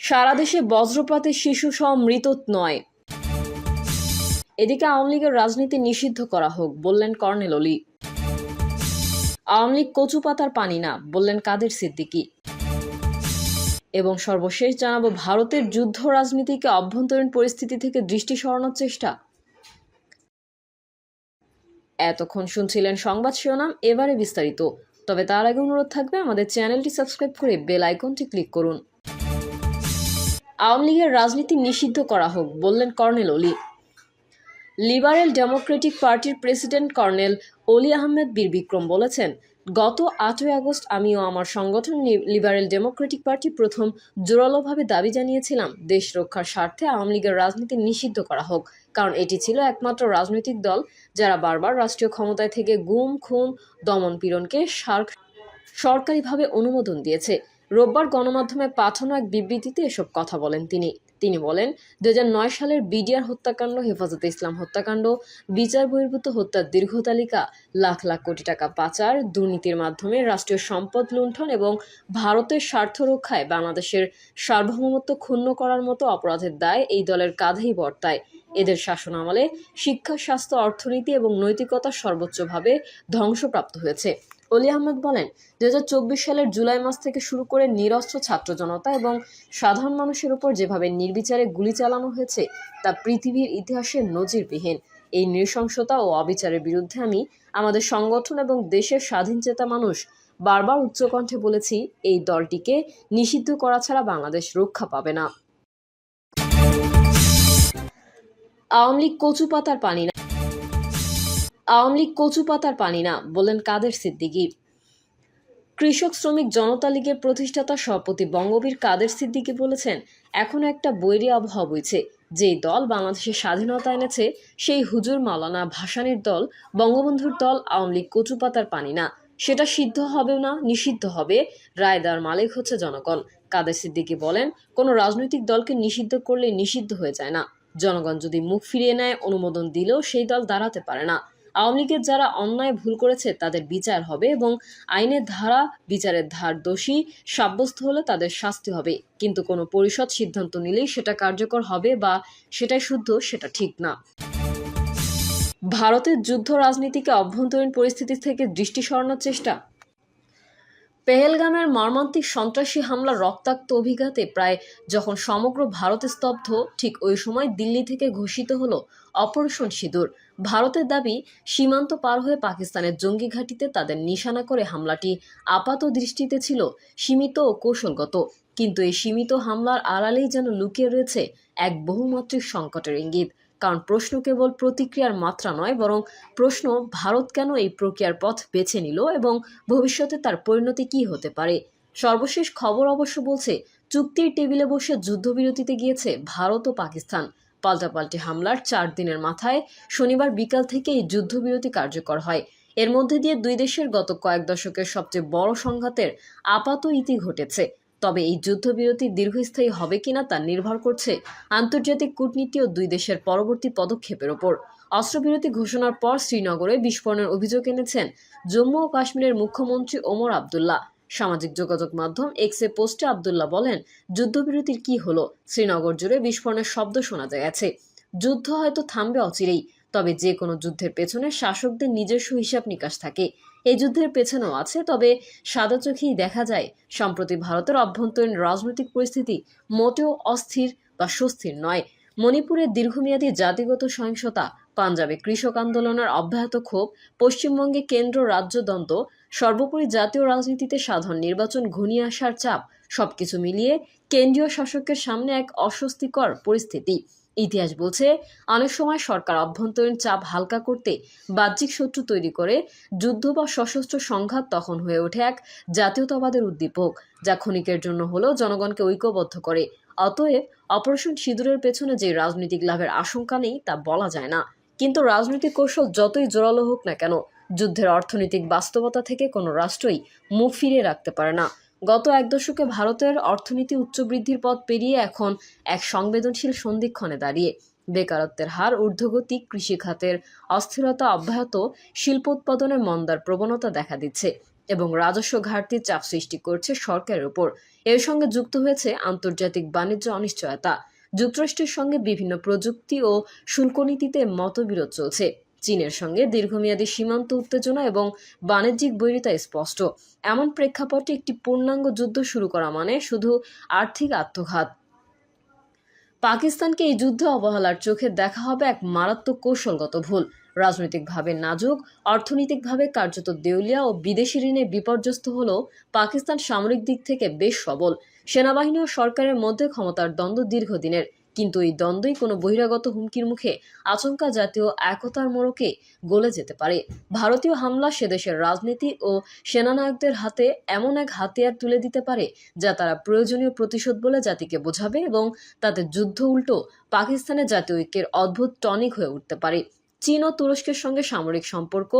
সারা দেশে বজ্রপাতে শিশুসহ মৃত ৯। এদিকে আওয়ামী লীগের রাজনীতি নিষিদ্ধ করা হোক, বললেন কর্নেল অলি। আওয়ামী লীগ কচু পাতার পানি না, বললেন কাদের সিদ্দিকী। এবং সর্বশেষ জানাবো ভারতের যুদ্ধ রাজনীতিকে অভ্যন্তরীণ পরিস্থিতি থেকে দৃষ্টি সরানোর চেষ্টা। এতক্ষণ শুনছিলেন সংবাদ শিরোনাম, এবারে বিস্তারিত। তবে তার আগে অনুরোধ থাকবে আমাদের চ্যানেলটি সাবস্ক্রাইব করে বেল আইকনটি ক্লিক করুন। আওয়ামী লীগের রাজনীতি নিষিদ্ধ করা হোক, বললেন কর্নেল অলি। লিবারেল ডেমোক্রেটিক পার্টির প্রেসিডেন্ট কর্নেল অলি আহমেদ বীর বিক্রম বলেছেন, গত ৮ই আগস্ট আমি ও আমার সংগঠন লিবারেল ডেমোক্রেটিক পার্টি প্রথম জোরালোভাবে দাবি জানিয়েছিলাম দেশ রক্ষার স্বার্থে আওয়ামী লীগের রাজনীতি নিষিদ্ধ করা হোক, কারণ এটি ছিল একমাত্র রাজনৈতিক দল যারা বারবার রাষ্ট্রীয় ক্ষমতায় থেকে গুম, খুন, দমন পীড়নকে সরকারিভাবে অনুমোদন দিয়েছে। রোববার গণমাধ্যমে পাঠানো এক বিবৃতিতে এসব কথা বলেন তিনি বলেন, ২০০৯ সালের বিডিআর হত্যাকাণ্ড, হেফাজতে ইসলাম হত্যাকাণ্ড, বিচার বহির্ভূত হত্যার দীর্ঘ তালিকা, লাখ লাখ কোটি টাকা পাচার, দুর্নীতির মাধ্যমে রাষ্ট্রীয় সম্পদ লুণ্ঠন এবং ভারতের স্বার্থ রক্ষায় বাংলাদেশের সার্বভৌমত্ব ক্ষুণ্ণ করার মতো অপরাধের দায় এই দলের কাঁধেই বর্তায়। এদের শাসনামলে শিক্ষা, স্বাস্থ্য, অর্থনীতি এবং নৈতিকতা সর্বোচ্চভাবে ধ্বংসপ্রাপ্ত হয়েছে। অলি আহমেদ বলেন, ২০২৪ সালের জুলাই মাস থেকে শুরু করে নিরস্ত্র ছাত্র জনতা এবং সাধারণ মানুষের উপর যেভাবে নির্বিচারে গুলি চালানো হয়েছে তা পৃথিবীর ইতিহাসে নজিরবিহীন। এই নৃশংসতা ও অবিচারের বিরুদ্ধে আমি আমাদের সংগঠন এবং দেশের স্বাধীনচেতা মানুষ বারবার উচ্চকণ্ঠে বলেছি, এই দলটিকে নিষিদ্ধ করা ছাড়া বাংলাদেশ রক্ষা পাবে না। আওয়ামী লীগ কচু পাতার পানি না, আওয়ামী লীগ কচু পাতার পানি না, বললেন কাদের সিদ্দিকী। কৃষক শ্রমিক জনতা লীগের প্রতিষ্ঠাতা সভাপতি বঙ্গবীর কাদের সিদ্দিকী বলেছেন, এখনো একটা বৈরী আবহাওয়া বইছে। যেই দল বাংলাদেশের স্বাধীনতা এনেছে সেই হুজুর মাওলানা ভাসানীর দল, বঙ্গবন্ধুর দল আওয়ামী লীগ কচু পাতার পানি না। সেটা সিদ্ধ হবে না, নিষিদ্ধ হবে। রায় দেওয়ার মালিক হচ্ছে জনগণ। কাদের সিদ্দিকী বলেন, কোনো রাজনৈতিক দলকে নিষিদ্ধ করলে নিষিদ্ধ হয়ে যায় না। জনগণ যদি মুখ ফিরিয়ে নেয়, অনুমোদন দিলেও সেই দল দাঁড়াতে পারে না। আওয়ামী লীগের যারা অন্যায় ভুল করেছে তাদের বিচার হবে এবং আইনের ধারা বিচারের ধার দোষী সাব্যস্ত হলে তাদের শাস্তি হবে, কিন্তু কোনো পরিষদ সিদ্ধান্ত নিলেই সেটা কার্যকর হবে বা সেটাই শুদ্ধ, সেটা ঠিক না। ভারতের যুদ্ধ রাজনীতিকে অভ্যন্তরীণ পরিস্থিতি থেকে দৃষ্টি সরানোর চেষ্টা। পেহেলগামের মর্মান্তিক সন্ত্রাসী হামলার রক্তাক্ত অভিঘাতে প্রায় যখন সমগ্র ভারতে স্তব্ধ, ঠিক ওই সময় দিল্লি থেকে ঘোষিত হলো অপারেশন সিঁদুর। ভারতের দাবি, সীমান্ত পার হয়ে পাকিস্তানের জঙ্গি ঘাঁটিতে তাদের নিশানা করে হামলাটি আপাত দৃষ্টিতে ছিল সীমিত ও কৌশলগত, কিন্তু এই সীমিত হামলার আড়ালেই যেন লুকিয়ে রয়েছে এক বহুমাত্রিক সংকটের ইঙ্গিত। কারণ প্রশ্ন কেবল প্রতিক্রিয়ার মাত্রা নয়, বরং প্রশ্ন ভারত কেন এই প্রক্রিয়ার পথ বেছে নিল এবং ভবিষ্যতে তার পরিণতি কি হতে পারে। সর্বশেষ খবর অবশ্য বলছে, চুক্তির টেবিলে বসে যুদ্ধবিরতিতে গিয়েছে ভারত ও পাকিস্তান। পাল্টাপাল্টি হামলার ৪ দিনের মাথায় শনিবার বিকাল থেকে এই যুদ্ধবিরতি কার্যকর হয়। এর মধ্যে দিয়ে দুই দেশের গত কয়েক দশকের সবচেয়ে বড় সংঘাতের আপাত ইতি ঘটেছে। তবে এই যুদ্ধবিরতি দীর্ঘস্থায়ী হবে কিনা তা নির্ভর করছে আন্তর্জাতিক কূটনীতি ও দুই দেশের পরবর্তী পদক্ষেপের ওপর। অস্ত্রবিরতি ঘোষণার পর শ্রীনগরে বিস্ফোরণের অভিযোগ এনেছেন জম্মু ও কাশ্মীরের মুখ্যমন্ত্রী ওমর আবদুল্লাহ। সামাজিক যোগাযোগ মাধ্যম এক্সে পোস্টে আবদুল্লাহ বলেন, যুদ্ধবিরতির কি হলো? শ্রীনগর জুড়ে বিস্ফোরণের শব্দ শোনা গেছে। যুদ্ধ হয়তো থামবে অচিরেই, তবে যে কোনো যুদ্ধের পেছনে শাসকদের নিজস্ব হিসাব নিকাশ থাকে। এই যুদ্ধের পেছনেও আছে, তবে সাদা চোখেই দেখা যায় সম্প্রতি ভারতের অভ্যন্তরীণ রাজনৈতিক পরিস্থিতি মোটেও অস্থির বা স্বস্তির নয়। মণিপুরের দীর্ঘমেয়াদী জাতিগত সহিংসতা, পাঞ্জাবে কৃষক আন্দোলনের অব্যাহত ক্ষোভ, পশ্চিমবঙ্গে কেন্দ্র রাজ্য দ্বন্দ্ব, সর্বোপরি জাতীয় রাজনীতিতে সাধারণ নির্বাচন ঘনিয়ে আসার চাপ, সবকিছু মিলিয়ে কেন্দ্রীয় শাসকের সামনে এক অস্বস্তিকর পরিস্থিতি। ইতিহাস বলছে, অনেক সময় সরকার অভ্যন্তরীণ চাপ হালকা করতে বাহ্যিক শত্রু তৈরি করে। যুদ্ধ বা সশস্ত্র সংঘাত তখন হয়ে ওঠে এক জাতীয়তাবাদের উদ্দীপক, যা ক্ষণিকের জন্য হলেও জনগণকে ঐক্যবদ্ধ করে। অতএব অপারেশন সিঁদুরের পেছনে যে রাজনৈতিক লাভের আশঙ্কা নেই তা বলা যায় না, কিন্তু রাজনৈতিক কৌশল যতই জোরালো হোক না কেন, যুদ্ধের অর্থনৈতিক বাস্তবতা থেকে কোনো রাষ্ট্রই মুখ ফিরিয়ে রাখতে পারে না। গত এক দশকে ভারতের অর্থনীতি উচ্চ বৃদ্ধির পথ পেরিয়ে এখন এক সংবেদনশীল সন্ধিক্ষণে দাঁড়িয়ে। বেকারত্বের হার ঊর্ধ্বগতি, কৃষিখাতের অস্থিরতা অব্যাহত, শিল্প উৎপাদনে মন্দার প্রবণতা দেখা দিচ্ছে এবং রাজস্ব ঘাটতির চাপ সৃষ্টি করছে সরকারের উপর। এর সঙ্গে যুক্ত হয়েছে আন্তর্জাতিক বাণিজ্য অনিশ্চয়তা। যুক্তরাষ্ট্রের সঙ্গে বিভিন্ন প্রযুক্তি ও শুল্ক নীতিতে মতবিরোধ চলছে। চীনের সঙ্গে দীর্ঘমেয়াদী সীমান্ত উত্তেজনা এবং বাণিজ্যিক বৈরিতা স্পষ্ট। এমন প্রেক্ষাপটে একটি পূর্ণাঙ্গ যুদ্ধ শুরু করা মানে শুধু আর্থিক আত্মঘাত। পাকিস্তানকে এই যুদ্ধে অবহেলার চোখে দেখা হবে এক মারাত্মক কৌশলগত ভুল। রাজনৈতিকভাবে নাজুক, অর্থনৈতিকভাবে কার্যত দেউলিয়া ও বিদেশি ঋণে বিপর্যস্ত হলেও পাকিস্তান সামরিক দিক থেকে বেশ সবল। সেনাবাহিনী ও সরকারের মধ্যে ক্ষমতার দ্বন্দ্ব দীর্ঘদিনের, কিন্তু এই দ্বন্দ্বই কোনো বহিরাগত হুমকির মুখে আচমকা জাতীয় একতার মোড়কে গলে যেতে পারে। ভারতীয় হামলা সেদেশের রাজনীতি ও সেনানায়কদের হাতে এমন এক হাতিয়ার তুলে দিতে পারে যা তারা প্রয়োজনীয় প্রতিশোধ বলে জাতিকে বোঝাবে, এবং তাতে যুদ্ধ উল্টো পাকিস্তানের জাতীয় ঐক্যের অদ্ভুত টনিক হয়ে উঠতে পারে। চীন ও তুরস্কের সঙ্গে সামরিক সম্পর্ক,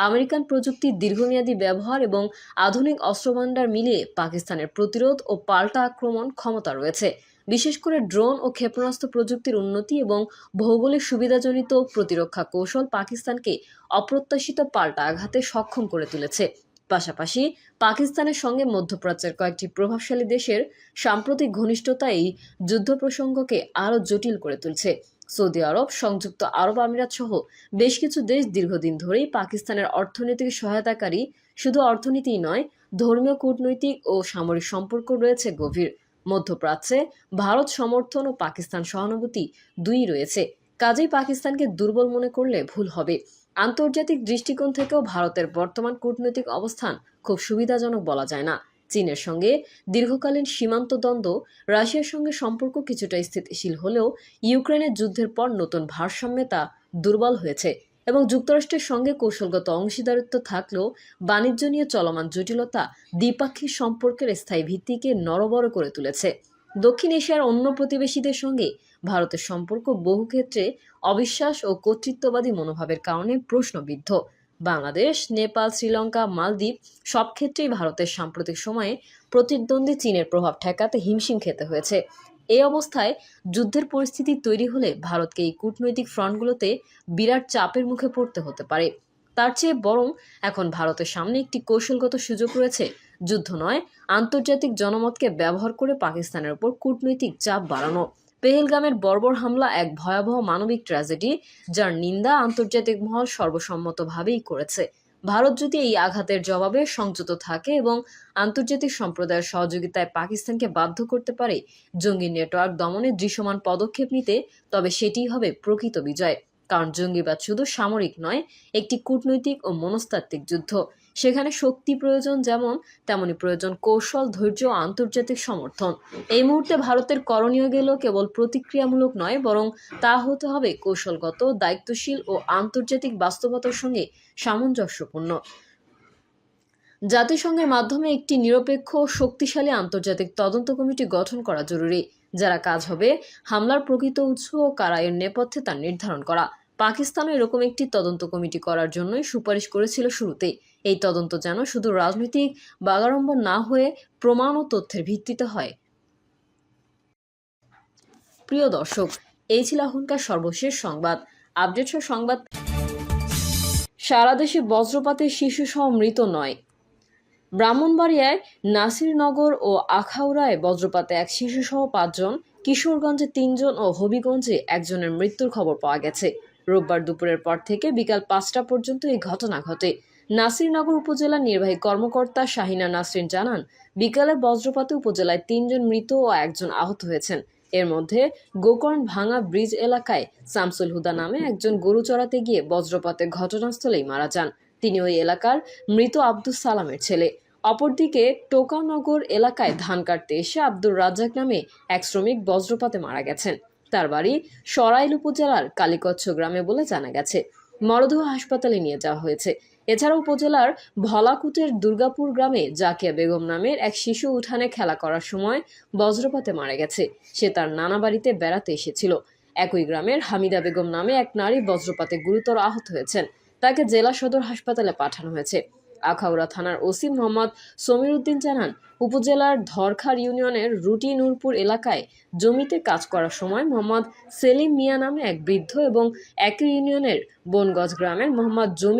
আমেরিকান প্রযুক্তির দীর্ঘমেয়াদী ব্যবহার এবং আধুনিক অস্ত্রভান্ডার মিলিয়ে পাকিস্তানের প্রতিরোধ ও পাল্টা আক্রমণ ক্ষমতা রয়েছে। বিশেষ করে ড্রোন ও ক্ষেপণাস্ত্র প্রযুক্তির উন্নতি এবং ভৌগোলিক সুবিধাজনিত প্রতিরক্ষা কৌশল পাকিস্তানকে অপ্রত্যাশিত পাল্টা আঘাতে সক্ষম করে তুলেছে। পাশাপাশি পাকিস্তানের সঙ্গে মধ্যপ্রাচ্যের কয়েকটি প্রভাবশালী দেশের সাম্প্রতিক ঘনিষ্ঠতা এই যুদ্ধ প্রসঙ্গকে আরও জটিল করে তুলছে। সৌদি আরব, সংযুক্ত আরব আমিরাত সহ বেশ কিছু দেশ দীর্ঘদিন ধরেই পাকিস্তানের অর্থনৈতিক সহায়তাকারী। শুধু অর্থনীতিই নয়, ধর্মীয়, কূটনৈতিক ও সামরিক সম্পর্ক রয়েছে গভীর। মধ্যপ্রাচ্যে ভারত সমর্থন ও পাকিস্তান সহানুভূতি দুই রয়েছে। কাজেই পাকিস্তানকে দুর্বল মনে করলে ভুল হবে। আন্তর্জাতিক দৃষ্টিকোণ থেকেও ভারতের বর্তমান কূটনৈতিক অবস্থান খুব সুবিধাজনক বলা যায় না। চীনের সঙ্গে দীর্ঘকালীন সীমান্ত দ্বন্দ্ব, রাশিয়ার সঙ্গে সম্পর্ক কিছুটা স্থিতিশীল হলেও ইউক্রেনের যুদ্ধের পর নতুন ভারসাম্যে তা দুর্বল হয়েছে, এবং যুক্তরাষ্ট্রের সঙ্গে কৌশলগত অংশীদারিত্ব থাকলেও বাণিজ্য নিয়ে চলমান জটিলতা দ্বিপাক্ষিক সম্পর্কের স্থায়ী ভিত্তিকে নড়বড় করে তুলেছে। দক্ষিণ এশিয়ার অন্য প্রতিবেশীদের সঙ্গে ভারতের সম্পর্ক বহু ক্ষেত্রে অবিশ্বাস ও কর্তৃত্ববাদী মনোভাবের কারণে প্রশ্নবিদ্ধ। বাংলাদেশ, নেপাল, শ্রীলঙ্কা, মালদ্বীপ সব ক্ষেত্রেই ভারতের সাম্প্রতিক সময়ে প্রতিদ্বন্দ্বী চীনের প্রভাব ঠেকাতে হিমশিম খেতে হয়েছে। এই অবস্থায় যুদ্ধের পরিস্থিতি তৈরি হলে ভারতকে এই কূটনৈতিক ফ্রন্টগুলোতে বিরাট চাপের মুখে পড়তে হতে পারে। তার চেয়ে বরং এখন ভারতের সামনে একটি কৌশলগত সুযোগ রয়েছে। যুদ্ধ নয়, আন্তর্জাতিক জনমতকে ব্যবহার করে পাকিস্তানের উপর কূটনৈতিক চাপ বাড়ানো। পেহেলগামের বর্বর হামলা এক ভয়াবহ মানবিক ট্র্যাজেডি, যার নিন্দা আন্তর্জাতিক মহল সর্বসম্মতভাবেই করেছে। ভারত যদি এই আঘাতের জবাবে সংযত থাকে এবং আন্তর্জাতিক সম্প্রদায়ের সহযোগিতায় পাকিস্তানকে বাধ্য করতে পারে জঙ্গি নেটওয়ার্ক দমনে দৃশ্যমান পদক্ষেপ নিতে, তবে সেটিই হবে প্রকৃত বিজয়। কারণ জঙ্গিবাদ শুধু সামরিক নয়, একটি কূটনৈতিক ও মনস্তাত্ত্বিক যুদ্ধ। সেখানে শক্তি প্রয়োজন যেমন, তেমনি প্রয়োজন কৌশল, ধৈর্য ও আন্তর্জাতিক সমর্থন। এই মুহূর্তে ভারতের করণীয় গেল কেবল প্রতিক্রিয়ামূলক নয়, বরং তা হতে হবে কৌশলগত, দায়িত্বশীল ও আন্তর্জাতিক বাস্তবতার সঙ্গে সামঞ্জস্যপূর্ণ। জাতিসংঘের মাধ্যমে একটি নিরপেক্ষ ও শক্তিশালী আন্তর্জাতিক তদন্ত কমিটি গঠন করা জরুরি, যারা কাজ হবে হামলার প্রকৃত উৎস ও কারা এর নেপথ্যে তা নির্ধারণ করা। পাকিস্তানও এরকম একটি তদন্ত কমিটি করার জন্যই সুপারিশ করেছিল শুরুতেই। এই তদন্ত যেন শুধু রাজনৈতিক বাগাড়ম্বর না হয়ে প্রমাণ ও তথ্যের ভিত্তিতে হয়। প্রিয় দর্শক, এই ছিল এখনকার সর্বশেষ সংবাদ। আপডেট সংবাদ। সারা দেশে বজ্রপাতে শিশুসহ মৃত 9। ব্রাহ্মণবাড়িয়ায় নাসিরনগর ও আখাউড়ায় বজ্রপাতে এক শিশুসহ 5 জন, কিশোরগঞ্জে 3 জন ও হবিগঞ্জে 1 জনের মৃত্যুর খবর পাওয়া গেছে। রোববার দুপুরের পর থেকে বিকাল 5টা পর্যন্ত এই ঘটনা ঘটে। নাসিরনগর উপজেলার নির্বাহী কর্মকর্তা শাহিনা নাসরিন জানান, বিকালে বজ্রপাতে উপজেলায় 3 জন মৃত ও 1 জন আহত হয়েছেন। এর মধ্যে গোকর্ণ ভাঙা ব্রিজ এলাকায় শামসুল হুদা নামে একজন গরু চড়াতে গিয়ে বজ্রপাতে ঘটনাস্থলেই মারা যান। তিনি ওই এলাকার মৃত আব্দুস সালামের ছেলে। অপরদিকে টোকানগর এলাকায় ধান কাটতে এসে আব্দুর রাজ্জাক নামে এক শ্রমিক বজ্রপাতে মারা গেছেন। তার বাড়ি সরাইল উপজেলার কালীকচ্ছ গ্রামে বলে জানা গেছে। মরদেহ হাসপাতালে নিয়ে যাওয়া হয়েছে। এছাড়া উপজেলার ভলাকুটের দুর্গাপুর গ্রামে জাকিয়া বেগম নামের এক শিশু উঠানে খেলা করার সময় বজ্রপাতে মারা গেছে। সে তার নানা বাড়িতে বেড়াতে এসেছিল। একই গ্রামের হামিদা বেগম নামে এক নারী বজ্রপাতে গুরুতর আহত হয়েছেন। তাকে জেলা সদর হাসপাতালে পাঠানো হয়েছে। আখাউড়া থানার ওসি মোহাম্মদ সমীর উদ্দিন জানান, উপজেলার ধরখার ইউনিয়নের রুটি নূরপুর এলাকায় জমিতে কাজ করার সময় মোহাম্মদ সেলিম মিয়া নামে এক বৃদ্ধ এবং একই ইউনিয়নের বনগজ গ্রামের মোহাম্মদ জমি